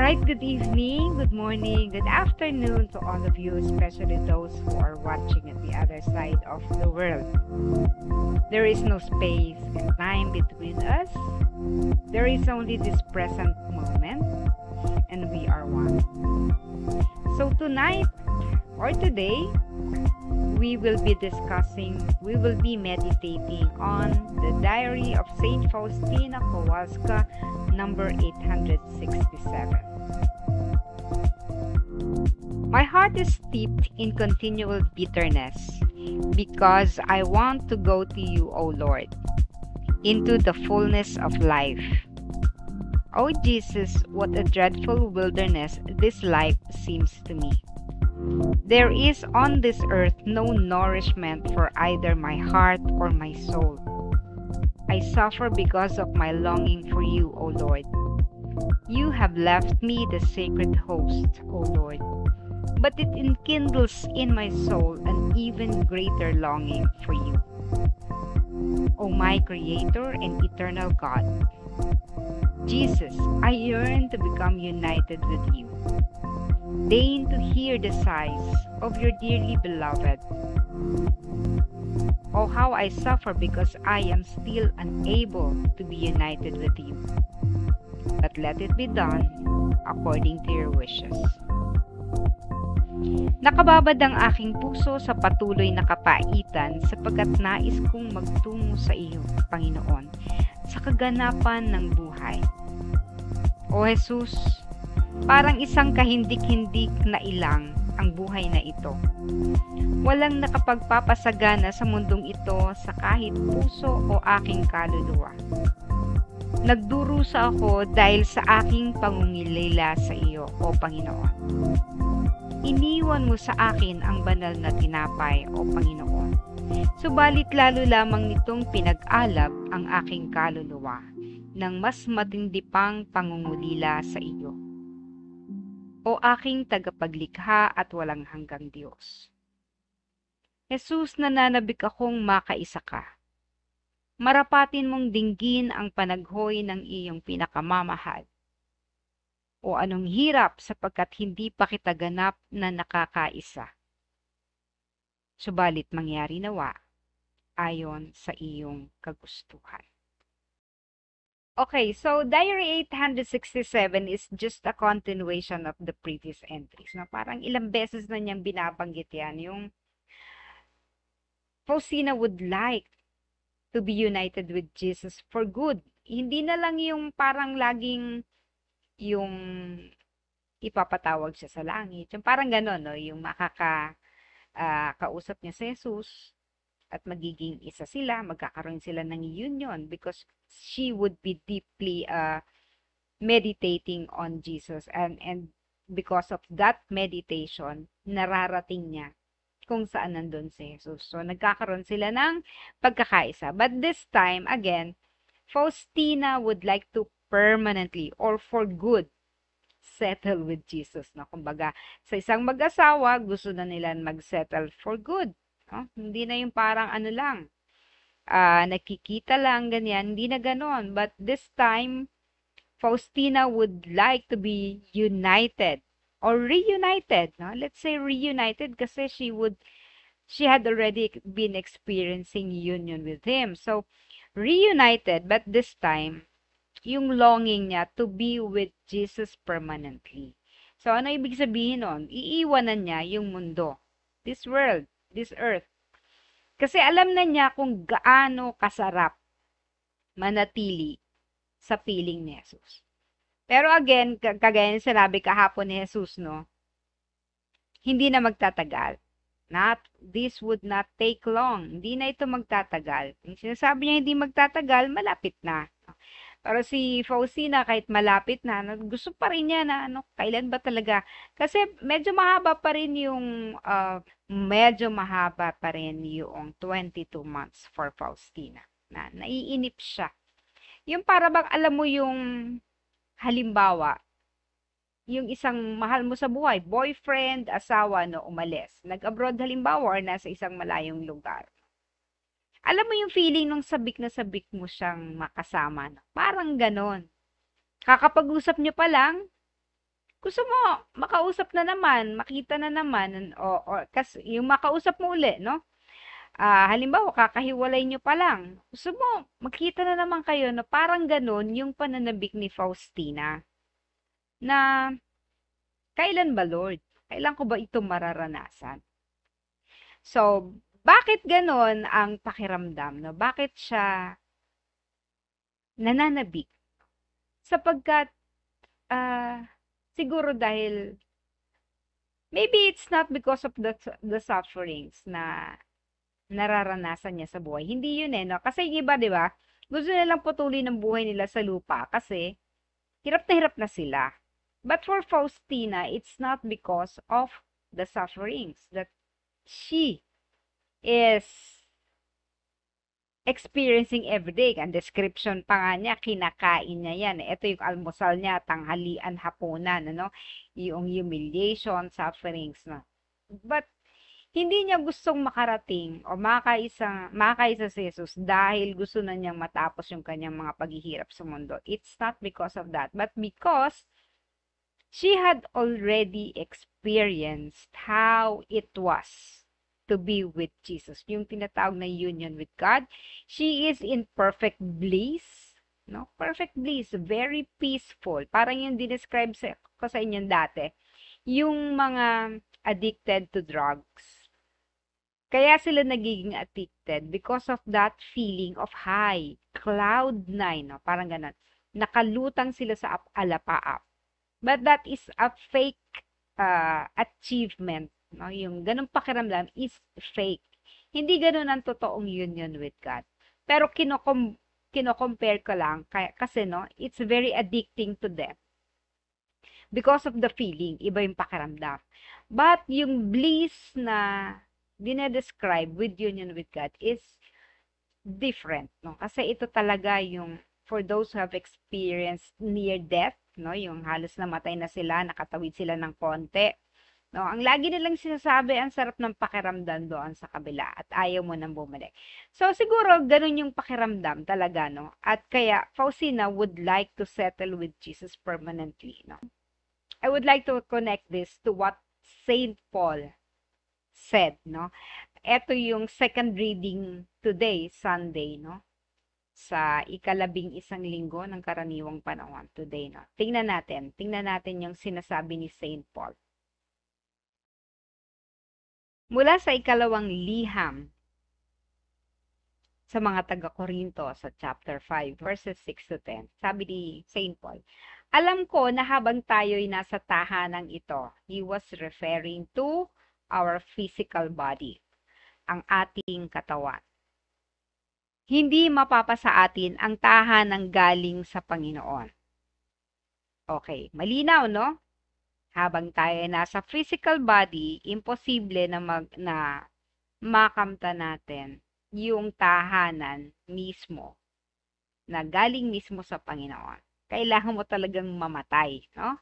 Alright, good evening, good morning, good afternoon to all of you, especially those who are watching at the other side of the world. There is no space and time between us. There is only this present moment, and we are one. So tonight, or today, we will be meditating on the Diary of Saint Faustina Kowalska, number 867. My heart is steeped in continual bitterness because I want to go to you, O Lord, into the fullness of life. O Jesus, what a dreadful wilderness this life seems to me. There is on this earth no nourishment for either my heart or my soul. I suffer because of my longing for you, O Lord. You have left me the sacred host, O Lord, but it enkindles in my soul an even greater longing for you. O my Creator and eternal God, Jesus, I yearn to become united with you. Deign to hear the sighs of your dearly beloved. Oh, how I suffer because I am still unable to be united with you. But let it be done according to your wishes. Nakababad ang aking puso sa patuloy na kapaitan sapagkat nais kong magtungo sa iyo, Panginoon, sa kaganapan ng buhay. O Jesus, parang isang kahindik-hindik na ilang ang buhay na ito. Walang nakapagpapasagana sa mundong ito sa kahit puso o aking kaluluwa. Nagdurusa ako dahil sa aking pangungilila sa iyo, O Panginoon. Iniwan mo sa akin ang banal na tinapay, O Panginoon. Subalit lalo lamang nitong pinag-alab ang aking kaluluwa ng mas matindi pang pangungulila sa iyo. O aking tagapaglikha at walang hanggang Diyos. Jesus, nananabik akong makaisa ka. Marapatin mong dinggin ang panaghoy ng iyong pinakamamahal. O anong hirap sapagkat hindi pa kita ganap na nakakaisa. Subalit mangyari nawa ayon sa iyong kagustuhan. Okay, so Diary 867 is just a continuation of the previous entries. No? Parang ilang beses na niyang binabanggit yan. Yung Faustina would like to be united with Jesus for good. Hindi na lang yung parang laging yung ipapatawag siya sa langit. Yung parang gano'n, no? Yung kausap niya si Jesus at magiging isa sila, magkakaroon sila ng union because she would be deeply meditating on Jesus and because of that meditation, nararating niya kung saan nandun si Jesus. So, nagkakaroon sila ng pagkakaisa. But this time, again, Faustina would like to permanently or for good settle with Jesus. No? Kumbaga, sa isang mag-asawa, gusto na nila mag-settle for good. No? Hindi na yung parang ano lang, nakikita lang, ganyan. Hindi na ganon. But this time, Faustina would like to be united or reunited. No? Let's say reunited kasi she had already been experiencing union with him. So, reunited, but this time, yung longing niya to be with Jesus permanently. So, ano ibig sabihin nun? Iiwanan niya yung mundo, this world, this earth. Kasi alam na niya kung gaano kasarap manatili sa piling ni Jesus. Pero again, kagaya ng sinabi kahapon ni Jesus, no? Hindi na magtatagal. This would not take long. Hindi na ito magtatagal. Yung sinasabi niya hindi magtatagal, malapit na. Pero si Faustina, kahit malapit na, gusto pa rin niya na, kailan ba talaga? Kasi medyo mahaba pa rin yung 22 months for Faustina. Naiinip siya. Yung para bang alam mo yung halimbawa, yung isang mahal mo sa buhay, boyfriend, asawa, umalis. Nag-abroad halimbawa or nasa isang malayong lugar. Alam mo yung feeling nung sabik na sabik mo siyang makasama. Parang ganon. Kakapag-usap niyo pa lang, gusto mo makausap na naman, makita na naman, o kasi yung makausap mo uli, no? Halimbawa, kakahiwalay nyo pa lang. Gusto mo, magkita na naman kayo na parang ganun yung pananabik ni Faustina. Na, kailan ba, Lord? Kailan ko ba ito mararanasan? So, bakit ganun ang pakiramdam? No? Bakit siya nananabik? Sapagkat, ah, siguro dahil, maybe it's not because of the sufferings na nararanasan niya sa buhay. Hindi yun eh, no? Kasi yung iba, di ba? Gusto nilang putulin ang buhay nila sa lupa kasi hirap na sila. But for Faustina, it's not because of the sufferings that she is experiencing everyday. Ang description pa nga niya, kinakain niya yan. Ito yung almusal niya, tanghalian, hapunan, ano? Yung humiliation, sufferings, no? But hindi niya gustong makarating o makakaisa si Jesus dahil gusto na niyang matapos yung kanyang mga paghihirap sa mundo. It's not because of that, but because she had already experienced how it was to be with Jesus. Yung tinatawag na union with God. She is in perfect bliss. No? Perfect bliss. Very peaceful. Parang yung dinescribe ko sa inyo dati. Yung mga addicted to drugs. Kaya sila nagiging addicted because of that feeling of high, cloud nine, no? Parang ganun. Nakalutang sila sa alapaap. But that is a fake achievement, no? Yung ganung pakiramdam is fake. Hindi ganun ang totoong union with God. Pero kino-compare ko lang kasi no, it's very addicting to them. Because of the feeling, iba yung pakiramdam. But yung bliss na dinedescribe with union with God is different, no? Kasi ito talaga yung for those who have experienced near death, no? Yung halos namatay na sila, nakatawid sila ng konti. No, ang lagi nilang sinasabi, ang sarap ng pakiramdam doon sa kabila at ayaw mo nang bumalik. So siguro ganun yung pakiramdam talaga, no? At kaya Faustina would like to settle with Jesus permanently, no? I would like to connect this to what Saint Paul said, no? Ito yung second reading today, Sunday, no? Sa ika-11 linggo ng karaniwang panahon today, no? Tingnan natin yung sinasabi ni Saint Paul. Mula sa ikalawang liham sa mga taga-Korinto sa chapter 5, verses 6 to 10, sabi ni Saint Paul, alam ko na habang tayo'y nasa tahanang ito, he was referring to our physical body, ang ating katawan. Hindi mapapasa atin ang tahanang galing sa Panginoon. Okay, malinaw, no? Habang tayo nasa physical body, imposible na makamta natin yung tahanan mismo na galing mismo sa Panginoon. Kailangan mo talagang mamatay, no?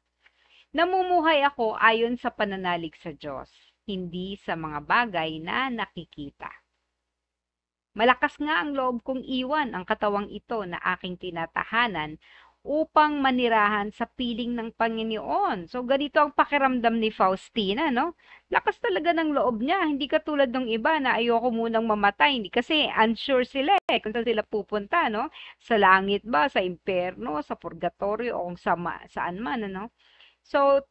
Namumuhay ako ayon sa pananalig sa Diyos, hindi sa mga bagay na nakikita. Malakas nga ang loob kong iwan ang katawang ito na aking tinatahanan upang manirahan sa piling ng Panginoon. So, ganito ang pakiramdam ni Faustina, no? Lakas talaga ng loob niya. Hindi katulad ng iba na ayoko munang mamatay. Hindi kasi unsure sila kung saan sila pupunta, no? Sa langit ba, sa impyerno, sa purgatorio, o kung saan man, ano? So,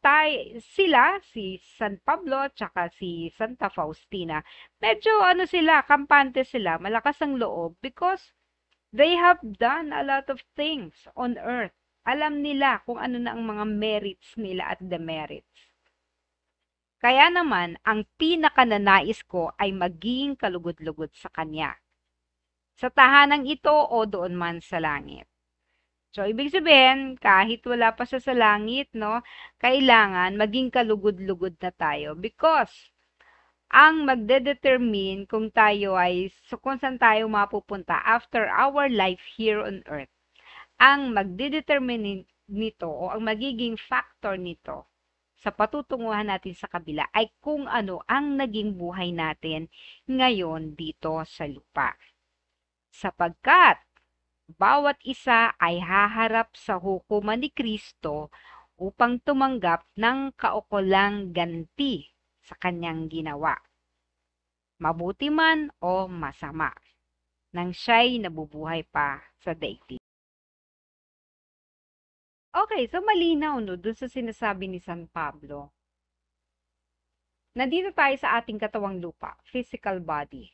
sila, si San Pablo, tsaka si Santa Faustina, medyo sila, kampante sila, malakas ang loob because they have done a lot of things on earth. Alam nila kung ano na ang mga merits nila at demerits. Kaya naman, ang pinakananais ko ay maging kalugod-lugod sa Kanya. Sa tahanang ito o doon man sa langit. So, ibig sabihin, kahit wala pa siya sa langit, no, kailangan maging kalugod-lugod na tayo because ang magdedetermine kung tayo ay, so kung saan tayo mapupunta after our life here on earth, ang magdedetermine nito o ang magiging factor nito sa patutunguhan natin sa kabila ay kung ano ang naging buhay natin ngayon dito sa lupa. Sapagkat bawat isa ay haharap sa hukuman ni Kristo upang tumanggap ng kaukulang ganti sa kanyang ginawa, mabuti man o masama, nang siya'y nabubuhay pa sa daigdig. Okay, so malinaw no, dun sa sinasabi ni San Pablo. Nandito tayo sa ating katawang lupa, physical body.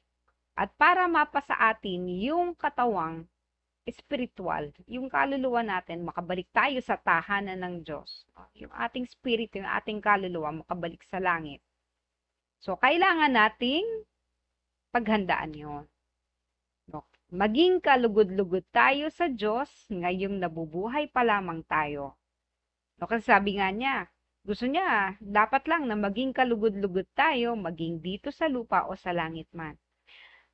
At para mapasa atin yung katawang spiritual, yung kaluluwa natin, makabalik tayo sa tahanan ng Diyos. Yung ating spirit, yung ating kaluluwa, makabalik sa langit. So, kailangan nating paghandaan yun. No? Maging kalugod-lugod tayo sa Diyos, ngayong nabubuhay pa lamang tayo. No, kasi sabi nga niya, gusto niya, dapat lang na maging kalugod-lugod tayo, maging dito sa lupa o sa langit man.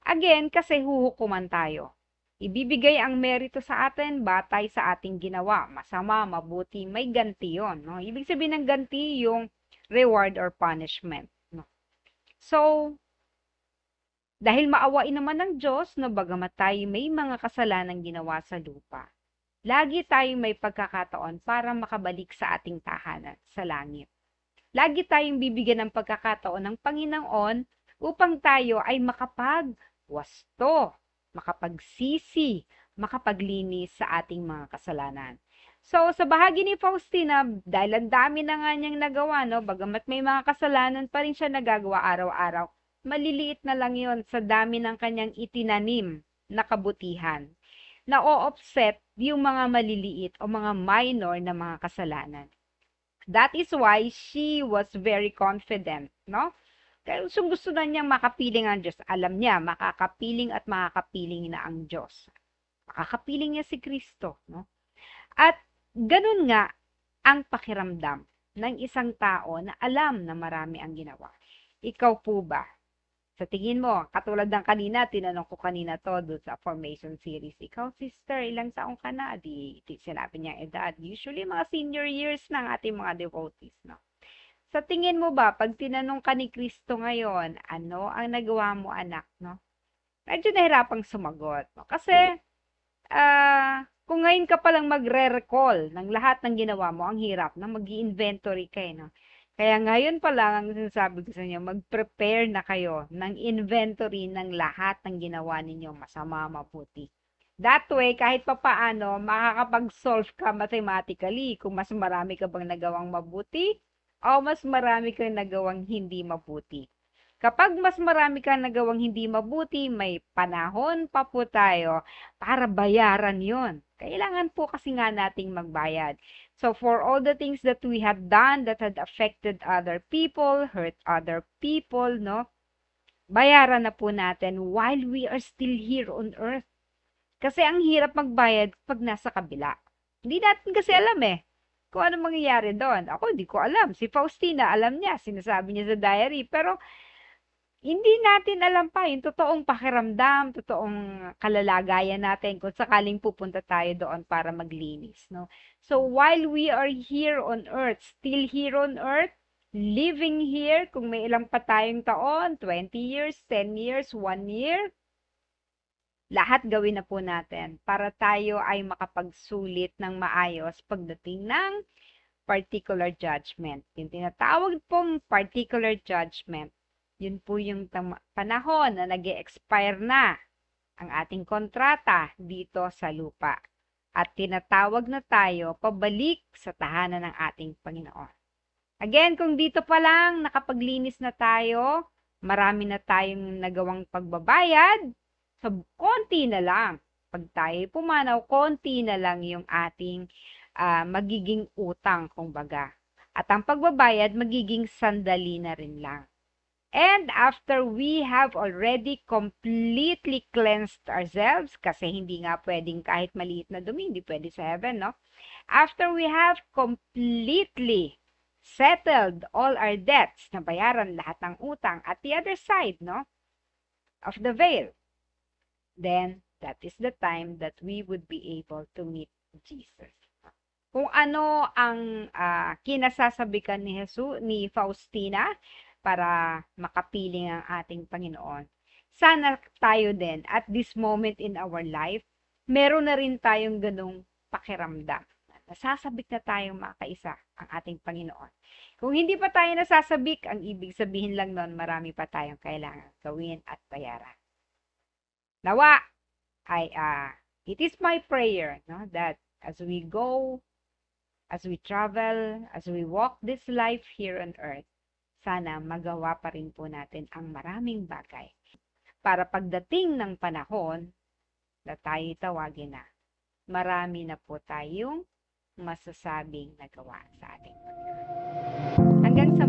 Again, kasi huhukuman tayo. Ibibigay ang merito sa atin batay sa ating ginawa. Masama, mabuti, may ganti yun. No? Ibig sabihin ng ganti yung reward or punishment. No? So, dahil maawain naman ng Diyos, no, bagamat tayo may mga kasalanang ginawa sa lupa, lagi tayong may pagkakataon para makabalik sa ating tahanan sa langit. Lagi tayong bibigyan ng pagkakataon ng Panginoon upang tayo ay makapagwasto, makapagsisi, makapaglinis sa ating mga kasalanan. So, sa bahagi ni Faustina, dahil ang dami na nga niyang nagawa, no, bagamat may mga kasalanan pa rin siya nagagawa araw-araw, maliliit na lang yon sa dami ng kanyang itinanim na kabutihan, na o-offset yung mga maliliit o mga minor na mga kasalanan. That is why she was very confident, no? Kaya gusto na niyang makapiling ang Diyos. Alam niya, makakapiling at makakapiling na ang Diyos. Makakapiling niya si Kristo, no? At ganun nga ang pakiramdam ng isang tao na alam na marami ang ginawa. Ikaw po ba? Sa tingin mo, katulad ng kanina, tinanong ko kanina to doon sa formation series. Ikaw, sister, ilang taong ka na? Di sinabi niya edad. Usually, mga senior years ng ating mga devotees, no? Sa tingin mo ba, pag tinanong ka ni Kristo ngayon, ano ang nagawa mo, anak, no? Medyo nahirapang sumagot, no? Kasi, kung ngayon ka palang magre-recall ng lahat ng ginawa mo, ang hirap na mag-inventory ka, no? Kaya ngayon pa lang, ang sinasabi ko sa inyo, mag-prepare na kayo ng inventory ng lahat ng ginawa ninyo, masama, mabuti. That way, kahit pa paano, makakapag-solve ka mathematically kung mas marami ka bang nagawang mabuti o mas marami kang nagawang hindi mabuti. Kapag mas marami kang nagawang hindi mabuti, may panahon pa po tayo para bayaran yon. Kailangan po kasi nga nating magbayad. So for all the things that we have done that had affected other people, hurt other people, no? Bayaran na po natin while we are still here on earth. Kasi ang hirap magbayad pag nasa kabila. Hindi natin kasi alam kung ano mangyayari doon. Ako, hindi ko alam. Si Faustina, alam niya. Sinasabi niya sa diary. Pero hindi natin alam pa yung totoong pakiramdam, totoong kalalagayan natin kung sakaling pupunta tayo doon para maglinis, no? So while we are here on earth, still here on earth, living here, kung may ilang pa tayong taon, 20 years, 10 years, 1 year, lahat gawin na po natin para tayo ay makapagsulit ng maayos pagdating ng particular judgment. Yung tinatawag pong particular judgment, yun po yung panahon na nag-expire na ang ating kontrata dito sa lupa. At tinatawag na tayo pabalik sa tahanan ng ating Panginoon. Again, kung dito pa lang nakapaglinis na tayo, marami na tayong nagawang pagbabayad, so konti na lang. Pag tayo pumanaw, konti na lang yung ating magiging utang, kumbaga. At ang pagbabayad, magiging sandali na rin lang. And after we have already completely cleansed ourselves, kasi hindi nga pwedeng kahit maliit na dumi, hindi pwede sa heaven, no? After we have completely settled all our debts, nabayaran lahat ng utang at the other side, no, of the veil, then that is the time that we would be able to meet Jesus. Kung ano ang kinasasabikan ni Faustina para makapiling ang ating Panginoon. Sana tayo din, at this moment in our life, meron na rin tayong ganong pakiramdam. nasasabik na tayong makaisa ang ating Panginoon. Kung hindi pa tayo nasasabik, ang ibig sabihin lang nun, marami pa tayong kailangan gawin at bayaran. Nawa, it is my prayer, no, that as we go, as we travel, as we walk this life here on earth, sana magawa pa rin po natin ang maraming bagay para pagdating ng panahon na tayo tawagin na, marami na po tayong masasabing nagawa sa ating Panginoon. Hanggang sa